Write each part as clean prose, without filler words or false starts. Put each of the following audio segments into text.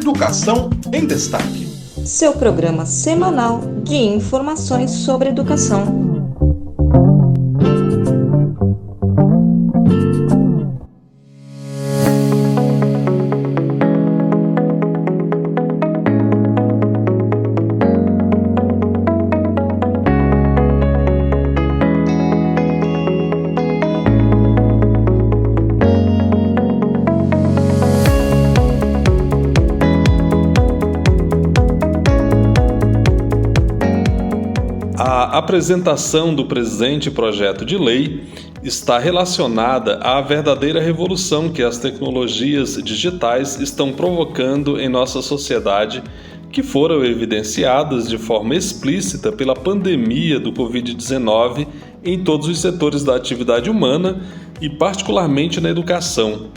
Educação em Destaque. Seu programa semanal de informações sobre educação. A apresentação do presente projeto de lei está relacionada à verdadeira revolução que as tecnologias digitais estão provocando em nossa sociedade, que foram evidenciadas de forma explícita pela pandemia do Covid-19 em todos os setores da atividade humana e particularmente na educação.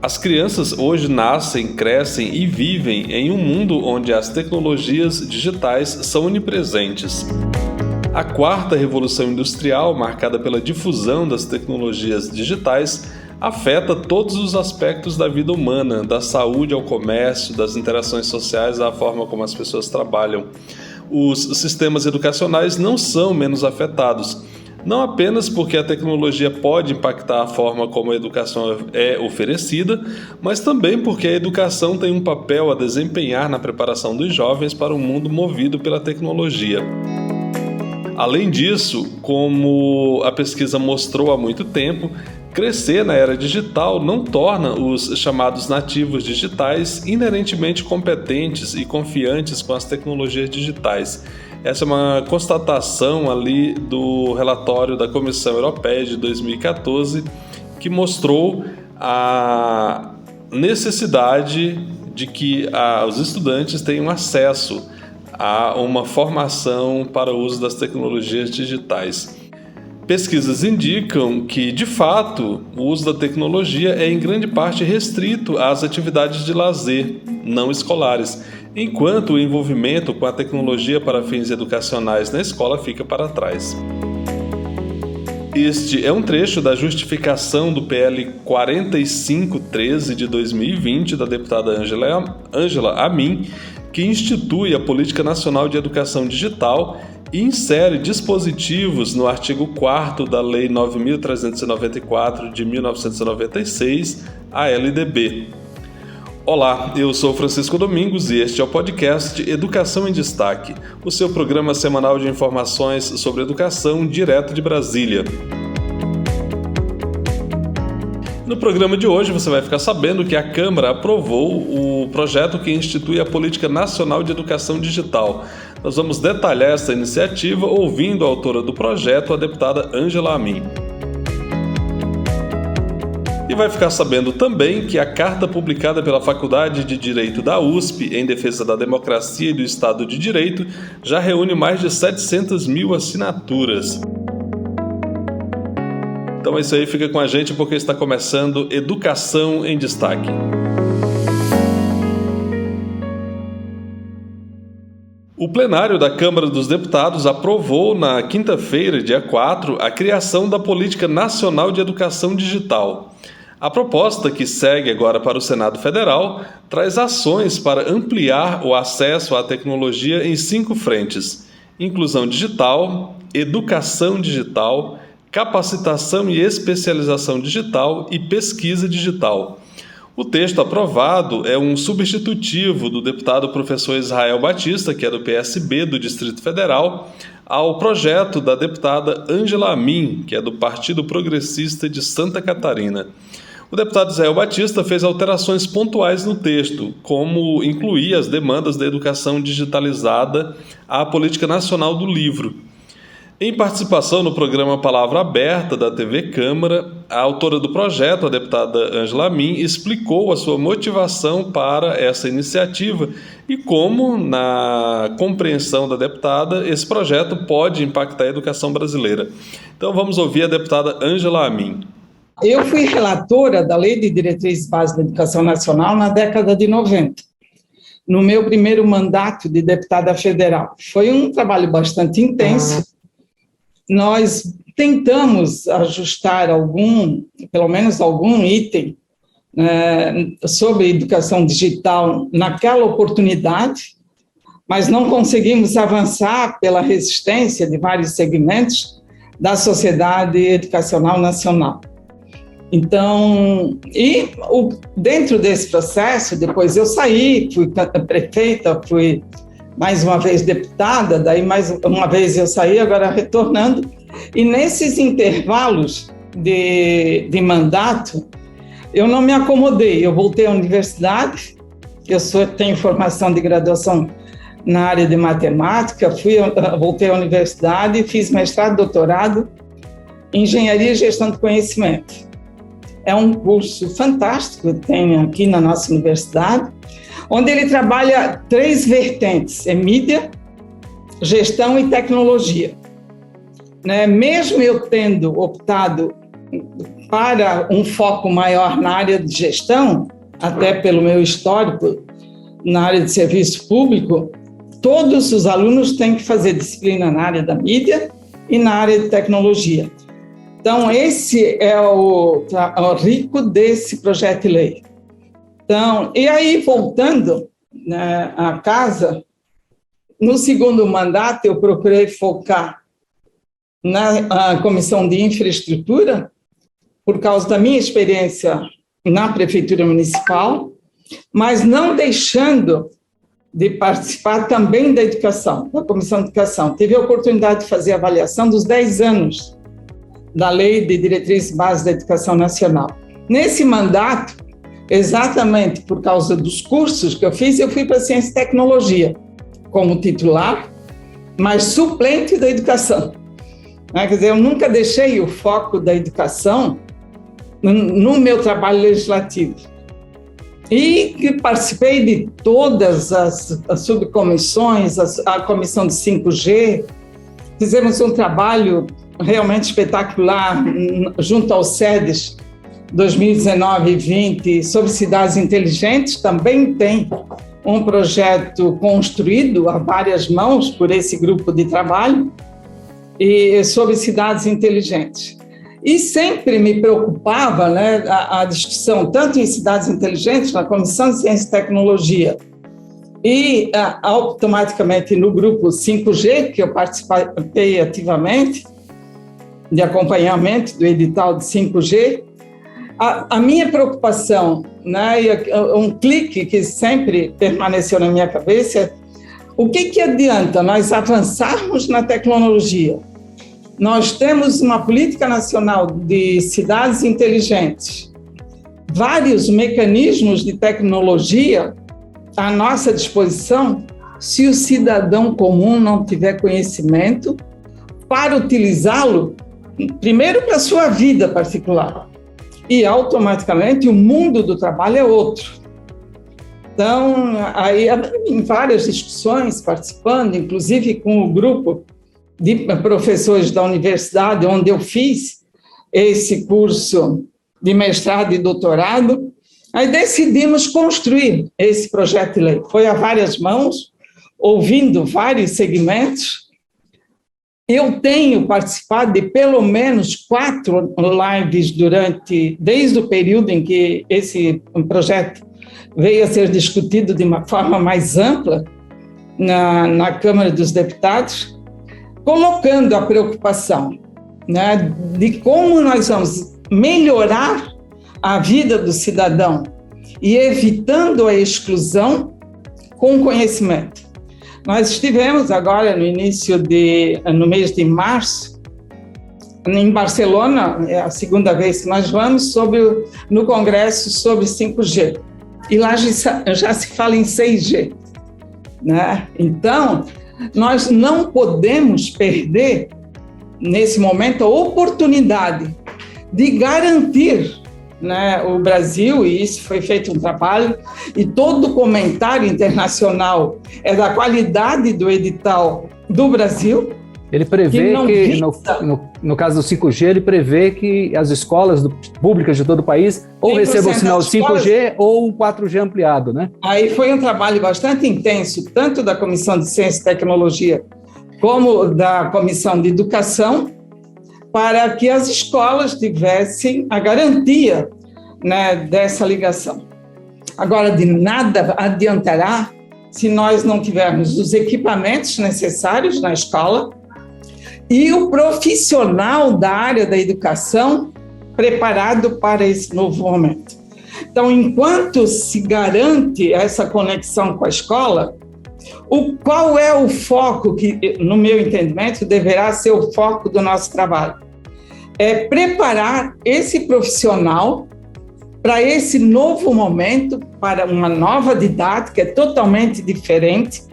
As crianças hoje nascem, crescem e vivem em um mundo onde as tecnologias digitais são onipresentes. A quarta revolução industrial, marcada pela difusão das tecnologias digitais, afeta todos os aspectos da vida humana, da saúde ao comércio, das interações sociais à forma como as pessoas trabalham. Os sistemas educacionais não são menos afetados, não apenas porque a tecnologia pode impactar a forma como a educação é oferecida, mas também porque a educação tem um papel a desempenhar na preparação dos jovens para um mundo movido pela tecnologia. Além disso, como a pesquisa mostrou há muito tempo, crescer na era digital não torna os chamados nativos digitais inerentemente competentes e confiantes com as tecnologias digitais. Essa é uma constatação ali do relatório da Comissão Europeia de 2014, que mostrou a necessidade de que os estudantes tenham acesso a uma formação para o uso das tecnologias digitais. Pesquisas indicam que, de fato, o uso da tecnologia é em grande parte restrito às atividades de lazer não escolares, enquanto o envolvimento com a tecnologia para fins educacionais na escola fica para trás. Este é um trecho da justificação do PL 4513 de 2020 da deputada Ângela Amin, que institui a Política Nacional de Educação Digital e insere dispositivos no artigo 4º da Lei 9.394 de 1996, a LDB. Olá, eu sou Francisco Domingos e este é o podcast Educação em Destaque, o seu programa semanal de informações sobre educação direto de Brasília. No programa de hoje você vai ficar sabendo que a Câmara aprovou o projeto que institui a Política Nacional de Educação Digital. Nós vamos detalhar essa iniciativa ouvindo a autora do projeto, a deputada Ângela Amin. E vai ficar sabendo também que a carta publicada pela Faculdade de Direito da USP em defesa da democracia e do Estado de Direito já reúne mais de 700 mil assinaturas. Então é isso aí, fica com a gente porque está começando Educação em Destaque. O plenário da Câmara dos Deputados aprovou na quinta-feira, dia 4, a criação da Política Nacional de Educação Digital. A proposta, que segue agora para o Senado Federal, traz ações para ampliar o acesso à tecnologia em 5 frentes: inclusão digital, educação digital, capacitação e especialização digital e pesquisa digital. O texto aprovado é um substitutivo do deputado professor Israel Batista, que é do PSB do Distrito Federal, ao projeto da deputada Ângela Amin, que é do Partido Progressista de Santa Catarina. O deputado Israel Batista fez alterações pontuais no texto, como incluir as demandas da educação digitalizada à Política Nacional do Livro. Em participação no programa Palavra Aberta da TV Câmara, a autora do projeto, a deputada Ângela Amin, explicou a sua motivação para essa iniciativa e como, na compreensão da deputada, esse projeto pode impactar a educação brasileira. Então vamos ouvir a deputada Ângela Amin. Eu fui relatora da Lei de Diretrizes Básicas da Educação Nacional na década de 90, no meu primeiro mandato de deputada federal. Foi um trabalho bastante intenso. Nós tentamos ajustar pelo menos algum item sobre educação digital naquela oportunidade, mas não conseguimos avançar pela resistência de vários segmentos da sociedade educacional nacional. Então, dentro desse processo, depois eu saí, fui prefeita, fui mais uma vez deputada, daí mais uma vez eu saí, agora retornando, e nesses intervalos de mandato, eu não me acomodei, eu voltei à universidade, tenho formação de graduação na área de matemática, voltei à universidade e fiz mestrado, doutorado em Engenharia e Gestão do Conhecimento. É um curso fantástico que tem aqui na nossa universidade, onde ele trabalha 3 vertentes, mídia, gestão e tecnologia. Mesmo eu tendo optado para um foco maior na área de gestão, até pelo meu histórico na área de serviço público, todos os alunos têm que fazer disciplina na área da mídia e na área de tecnologia. Então, esse é o rico desse projeto de lei. Então, e aí, voltando à casa, no segundo mandato, eu procurei focar na Comissão de Infraestrutura, por causa da minha experiência na Prefeitura Municipal, mas não deixando de participar também da educação, da Comissão de Educação. Tive a oportunidade de fazer a avaliação dos 10 anos da Lei de Diretrizes Básicas da Educação Nacional. Nesse mandato, exatamente por causa dos cursos que eu fiz, eu fui para Ciência e Tecnologia, como titular, mas suplente da educação. Quer dizer, eu nunca deixei o foco da educação no meu trabalho legislativo. E que participei de todas as subcomissões, a comissão de 5G, fizemos um trabalho realmente espetacular junto ao SEDES 2019 e 20 sobre cidades inteligentes. Também tem um projeto construído a várias mãos por esse grupo de trabalho e sobre cidades inteligentes. E sempre me preocupava, a discussão, tanto em cidades inteligentes, na Comissão de Ciência e Tecnologia, e automaticamente no grupo 5G, que eu participei ativamente, de acompanhamento do edital de 5G, a minha preocupação, um clique que sempre permaneceu na minha cabeça, o que adianta nós avançarmos na tecnologia? Nós temos uma política nacional de cidades inteligentes, vários mecanismos de tecnologia à nossa disposição, se o cidadão comum não tiver conhecimento para utilizá-lo, primeiro para a sua vida particular, e automaticamente o mundo do trabalho é outro. Então, aí, em várias discussões, participando, inclusive com o grupo de professores da universidade, onde eu fiz esse curso de mestrado e doutorado, aí decidimos construir esse projeto de lei. Foi a várias mãos, ouvindo vários segmentos. Eu tenho participado de pelo menos 4 lives desde o período em que esse projeto veio a ser discutido de uma forma mais ampla na Câmara dos Deputados, colocando a preocupação de como nós vamos melhorar a vida do cidadão e evitando a exclusão com conhecimento. Nós estivemos agora no mês de março, em Barcelona, é a segunda vez que nós vamos, no Congresso sobre 5G. E lá já se fala em 6G. Então, nós não podemos perder, nesse momento, a oportunidade de garantir o Brasil, e isso foi feito um trabalho, e todo comentário internacional é da qualidade do edital do Brasil. Ele prevê que no caso do 5G, ele prevê que as escolas públicas de todo o país ou recebam o sinal 5G ou um 4G ampliado, né? Aí foi um trabalho bastante intenso, tanto da Comissão de Ciência e Tecnologia como da Comissão de Educação, para que as escolas tivessem a garantia né, dessa ligação. Agora, de nada adiantará se nós não tivermos os equipamentos necessários na escola e o profissional da área da educação preparado para esse novo momento. Então, enquanto se garante essa conexão com a escola, qual é o foco que, no meu entendimento, deverá ser o foco do nosso trabalho? É preparar esse profissional para esse novo momento, para uma nova didática totalmente diferente.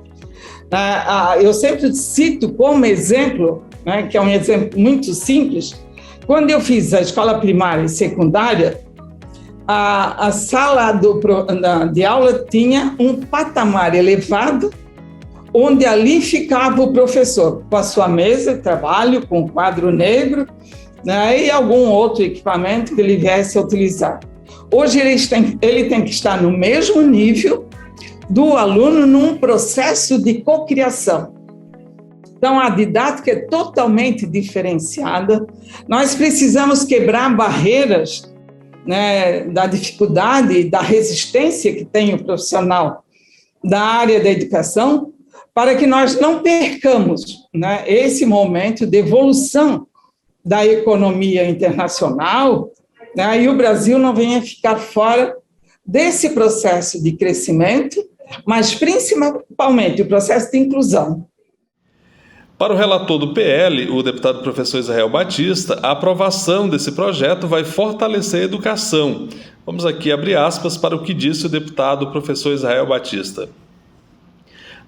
Eu sempre cito como exemplo, né, que é um exemplo muito simples, quando eu fiz a escola primária e secundária, a sala de aula tinha um patamar elevado, onde ali ficava o professor, com a sua mesa de trabalho, com o quadro negro, né, e algum outro equipamento que ele viesse a utilizar. Hoje ele tem que estar no mesmo nível do aluno num processo de cocriação. Então, a didática é totalmente diferenciada. Nós precisamos quebrar barreiras, né, da dificuldade e da resistência que tem o profissional da área da educação, para que nós não percamos, né, esse momento de evolução da economia internacional, né, e o Brasil não venha ficar fora desse processo de crescimento, mas principalmente o processo de inclusão. Para o relator do PL, o deputado professor Israel Batista, a aprovação desse projeto vai fortalecer a educação. Vamos aqui abrir aspas para o que disse o deputado professor Israel Batista.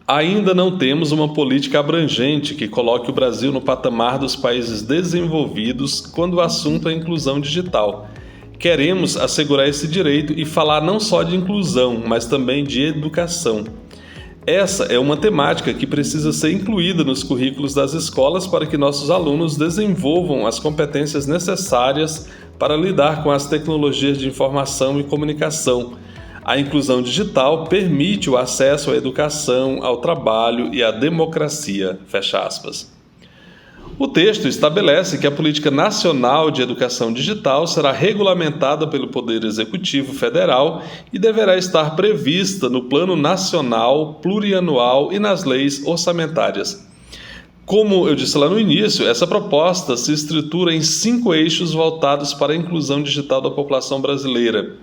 Ainda não temos uma política abrangente que coloque o Brasil no patamar dos países desenvolvidos quando o assunto é inclusão digital. Queremos assegurar esse direito e falar não só de inclusão, mas também de educação. Essa é uma temática que precisa ser incluída nos currículos das escolas para que nossos alunos desenvolvam as competências necessárias para lidar com as tecnologias de informação e comunicação. A inclusão digital permite o acesso à educação, ao trabalho e à democracia. Fecha aspas. O texto estabelece que a Política Nacional de Educação Digital será regulamentada pelo Poder Executivo Federal e deverá estar prevista no Plano Nacional, Plurianual e nas leis orçamentárias. Como eu disse lá no início, essa proposta se estrutura em 5 eixos voltados para a inclusão digital da população brasileira.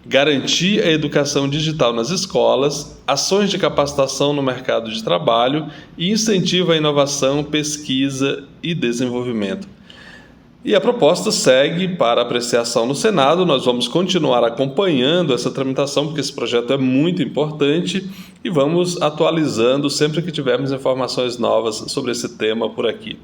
Garantir a educação digital nas escolas, ações de capacitação no mercado de trabalho e incentivo à inovação, pesquisa e desenvolvimento. E a proposta segue para apreciação no Senado. Nós vamos continuar acompanhando essa tramitação, porque esse projeto é muito importante e vamos atualizando sempre que tivermos informações novas sobre esse tema por aqui.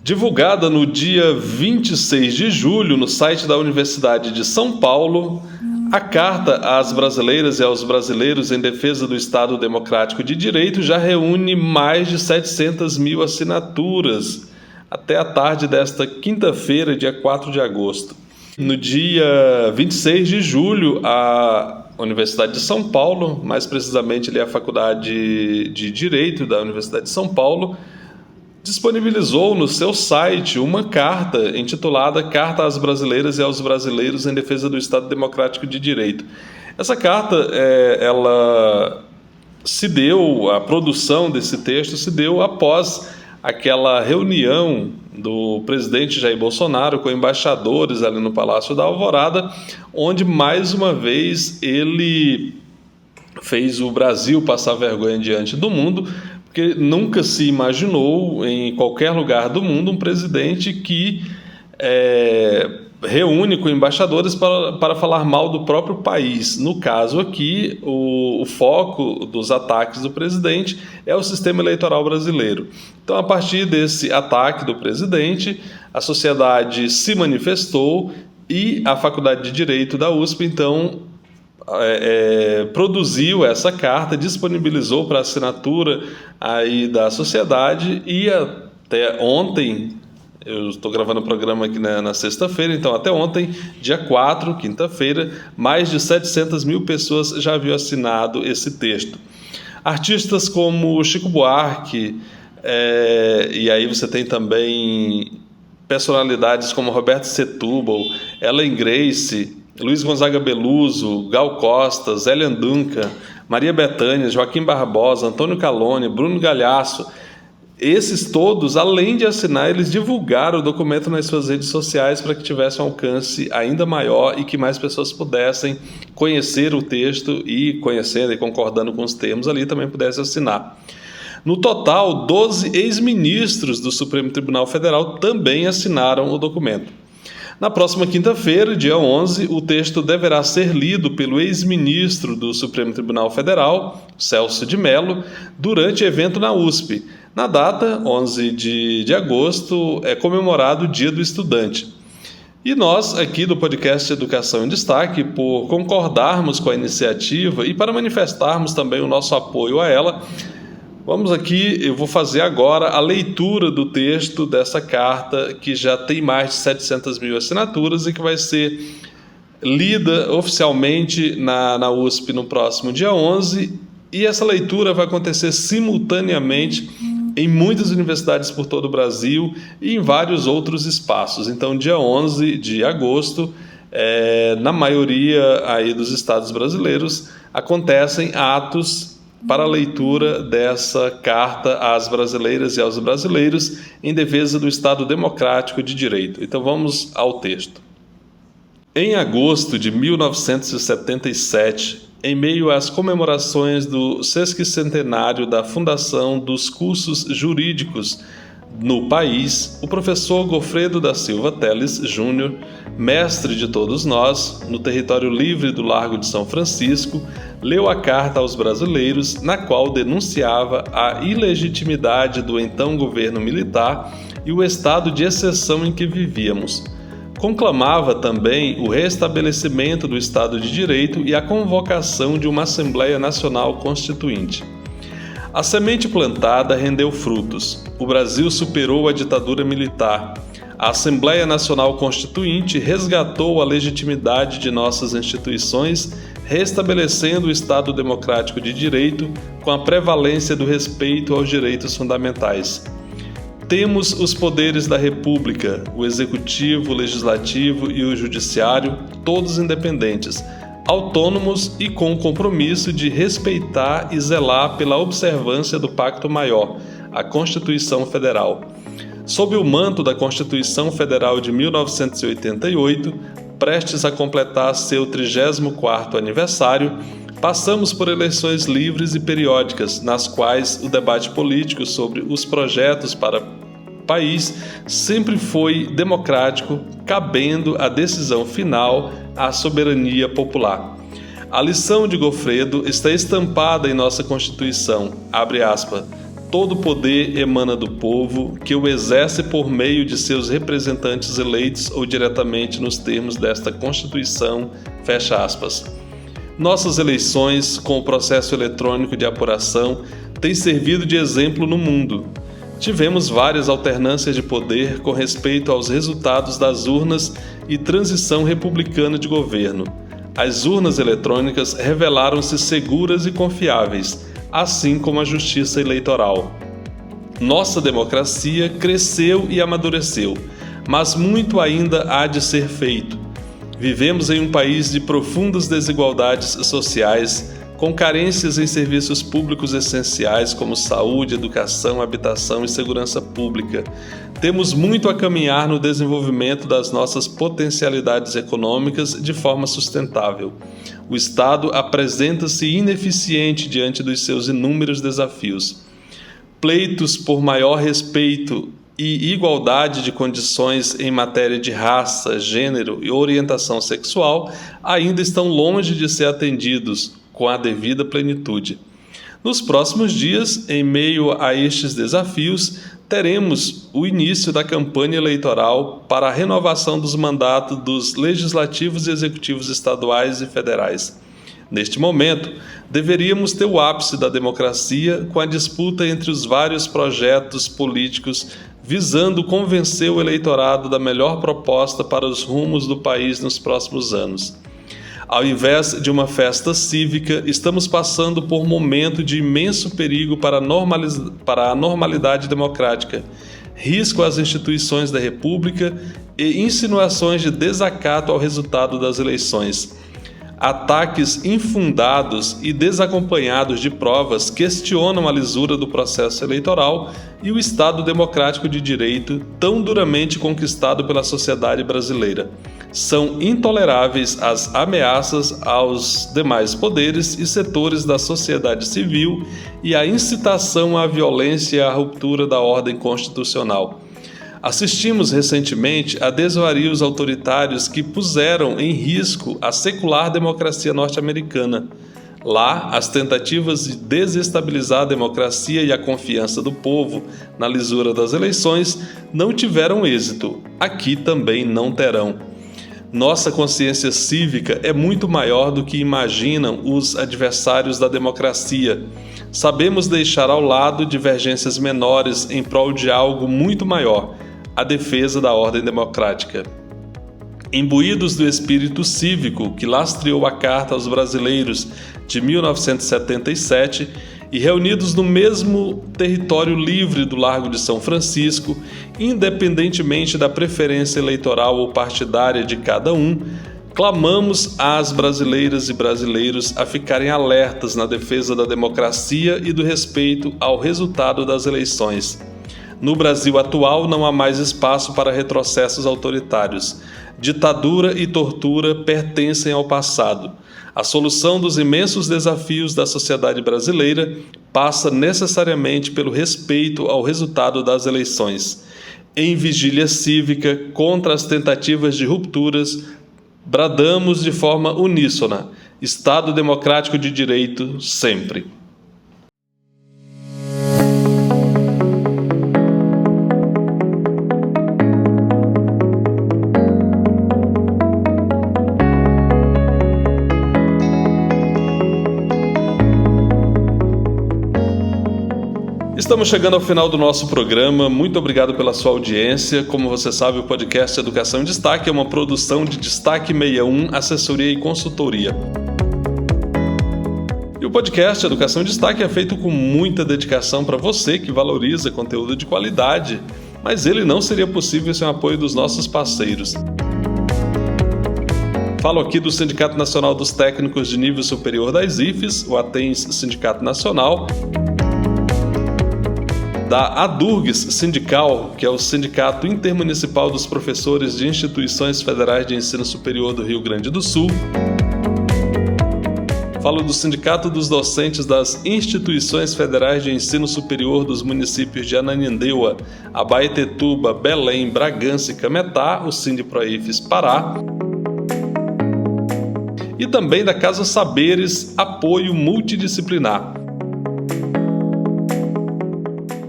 Divulgada no dia 26 de julho no site da Universidade de São Paulo, a Carta às Brasileiras e aos Brasileiros em Defesa do Estado Democrático de Direito já reúne mais de 700 mil assinaturas até a tarde desta quinta-feira, dia 4 de agosto. No dia 26 de julho, a Universidade de São Paulo, mais precisamente ali a Faculdade de Direito da Universidade de São Paulo, disponibilizou no seu site uma carta intitulada Carta às Brasileiras e aos Brasileiros em Defesa do Estado Democrático de Direito. Essa carta, a produção desse texto se deu após aquela reunião do presidente Jair Bolsonaro com embaixadores ali no Palácio da Alvorada, onde mais uma vez ele fez o Brasil passar vergonha diante do mundo, porque nunca se imaginou em qualquer lugar do mundo um presidente que reúne com embaixadores para falar mal do próprio país. No caso aqui, o foco dos ataques do presidente é o sistema eleitoral brasileiro. Então, a partir desse ataque do presidente, a sociedade se manifestou e a Faculdade de Direito da USP, então, produziu essa carta, disponibilizou para assinatura aí da sociedade e até ontem, eu estou gravando o programa aqui na sexta-feira, então até ontem, dia 4, quinta-feira, mais de 700 mil pessoas já haviam assinado esse texto. Artistas como Chico Buarque, e aí você tem também personalidades como Roberto Setúbal, Ellen Grace, Luiz Gonzaga Beluso, Gal Costa, Zélia Duncan, Maria Bethânia, Joaquim Barbosa, Antônio Calone, Bruno Galhaço. Esses todos, além de assinar, eles divulgaram o documento nas suas redes sociais para que tivesse um alcance ainda maior e que mais pessoas pudessem conhecer o texto e, conhecendo e concordando com os termos ali, também pudessem assinar. No total, 12 ex-ministros do Supremo Tribunal Federal também assinaram o documento. Na próxima quinta-feira, dia 11, o texto deverá ser lido pelo ex-ministro do Supremo Tribunal Federal, Celso de Mello, durante evento na USP. Na data, 11 de agosto, é comemorado o Dia do Estudante. E nós, aqui do podcast Educação em Destaque, por concordarmos com a iniciativa e para manifestarmos também o nosso apoio a ela, eu vou fazer agora a leitura do texto dessa carta que já tem mais de 700 mil assinaturas e que vai ser lida oficialmente na USP no próximo dia 11, e essa leitura vai acontecer simultaneamente em muitas universidades por todo o Brasil e em vários outros espaços. Então, dia 11 de agosto, na maioria aí dos estados brasileiros, acontecem atos para a leitura dessa carta às brasileiras e aos brasileiros em defesa do Estado Democrático de Direito. Então, vamos ao texto. Em agosto de 1977, em meio às comemorações do sesquicentenário da fundação dos cursos jurídicos no país, o professor Gofredo da Silva Teles Júnior, mestre de todos nós, no território livre do Largo de São Francisco, leu a carta aos brasileiros, na qual denunciava a ilegitimidade do então governo militar e o estado de exceção em que vivíamos. Conclamava também o restabelecimento do Estado de Direito e a convocação de uma Assembleia Nacional Constituinte. A semente plantada rendeu frutos. O Brasil superou a ditadura militar. A Assembleia Nacional Constituinte resgatou a legitimidade de nossas instituições, restabelecendo o Estado Democrático de Direito com a prevalência do respeito aos direitos fundamentais. Temos os poderes da República, o Executivo, o Legislativo e o Judiciário, todos independentes, autônomos e com o compromisso de respeitar e zelar pela observância do Pacto Maior, a Constituição Federal. Sob o manto da Constituição Federal de 1988, prestes a completar seu 34º aniversário, passamos por eleições livres e periódicas, nas quais o debate político sobre os projetos para o país sempre foi democrático, cabendo a decisão final à soberania popular. A lição de Gofredo está estampada em nossa Constituição, abre aspas, todo poder emana do povo, que o exerce por meio de seus representantes eleitos ou diretamente nos termos desta Constituição, fecha aspas. Nossas eleições, com o processo eletrônico de apuração, têm servido de exemplo no mundo. Tivemos várias alternâncias de poder com respeito aos resultados das urnas e transição republicana de governo. As urnas eletrônicas revelaram-se seguras e confiáveis, assim como a justiça eleitoral. Nossa democracia cresceu e amadureceu, mas muito ainda há de ser feito. Vivemos em um país de profundas desigualdades sociais, com carências em serviços públicos essenciais como saúde, educação, habitação e segurança pública. Temos muito a caminhar no desenvolvimento das nossas potencialidades econômicas de forma sustentável. O Estado apresenta-se ineficiente diante dos seus inúmeros desafios. Pleitos por maior respeito e igualdade de condições em matéria de raça, gênero e orientação sexual ainda estão longe de ser atendidos com a devida plenitude. Nos próximos dias, em meio a estes desafios, teremos o início da campanha eleitoral para a renovação dos mandatos dos legislativos e executivos estaduais e federais. Neste momento, deveríamos ter o ápice da democracia com a disputa entre os vários projetos políticos visando convencer o eleitorado da melhor proposta para os rumos do país nos próximos anos. Ao invés de uma festa cívica, estamos passando por um momento de imenso perigo para a normalidade democrática, risco às instituições da República e insinuações de desacato ao resultado das eleições. Ataques infundados e desacompanhados de provas questionam a lisura do processo eleitoral e o Estado democrático de direito tão duramente conquistado pela sociedade brasileira. São intoleráveis as ameaças aos demais poderes e setores da sociedade civil e a incitação à violência e à ruptura da ordem constitucional. Assistimos recentemente a desvarios autoritários que puseram em risco a secular democracia norte-americana. Lá, as tentativas de desestabilizar a democracia e a confiança do povo na lisura das eleições não tiveram êxito. Aqui também não terão. Nossa consciência cívica é muito maior do que imaginam os adversários da democracia. Sabemos deixar ao lado divergências menores em prol de algo muito maior, a defesa da ordem democrática. Imbuídos do espírito cívico que lastreou a Carta aos Brasileiros de 1977 e reunidos no mesmo território livre do Largo de São Francisco, independentemente da preferência eleitoral ou partidária de cada um, clamamos às brasileiras e brasileiros a ficarem alertas na defesa da democracia e do respeito ao resultado das eleições. No Brasil atual não há mais espaço para retrocessos autoritários. Ditadura e tortura pertencem ao passado. A solução dos imensos desafios da sociedade brasileira passa necessariamente pelo respeito ao resultado das eleições. Em vigília cívica contra as tentativas de rupturas, bradamos de forma uníssona: Estado democrático de direito sempre. Estamos chegando ao final do nosso programa. Muito obrigado pela sua audiência. Como você sabe, o podcast Educação em Destaque é uma produção de Destaque 61, assessoria e consultoria. E o podcast Educação em Destaque é feito com muita dedicação para você que valoriza conteúdo de qualidade, mas ele não seria possível sem o apoio dos nossos parceiros. Falo aqui do Sindicato Nacional dos Técnicos de Nível Superior das IFES, o ATENS Sindicato Nacional, da ADURGS Sindical, que é o Sindicato Intermunicipal dos Professores de Instituições Federais de Ensino Superior do Rio Grande do Sul. Falo do Sindicato dos Docentes das Instituições Federais de Ensino Superior dos municípios de Ananindeua, Abaetetuba, Belém, Bragança e Cametá, o Sindiproifes Pará. E também da Casa Saberes, Apoio Multidisciplinar.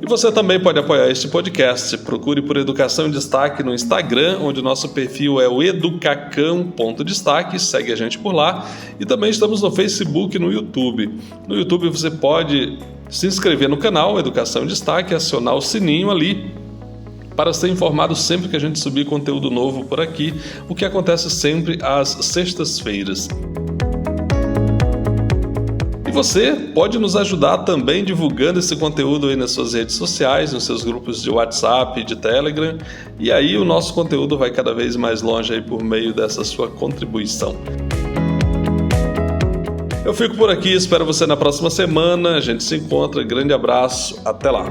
Você também pode apoiar este podcast. Procure por Educação em Destaque no Instagram, onde o nosso perfil é o educacão.destaque. Segue a gente por lá. E também estamos no Facebook e no YouTube. No YouTube você pode se inscrever no canal Educação em Destaque, acionar o sininho ali para ser informado sempre que a gente subir conteúdo novo por aqui, o que acontece sempre às sextas-feiras. E você pode nos ajudar também divulgando esse conteúdo aí nas suas redes sociais, nos seus grupos de WhatsApp, de Telegram, e aí o nosso conteúdo vai cada vez mais longe aí por meio dessa sua contribuição. Eu fico por aqui, espero você na próxima semana, a gente se encontra, grande abraço, até lá!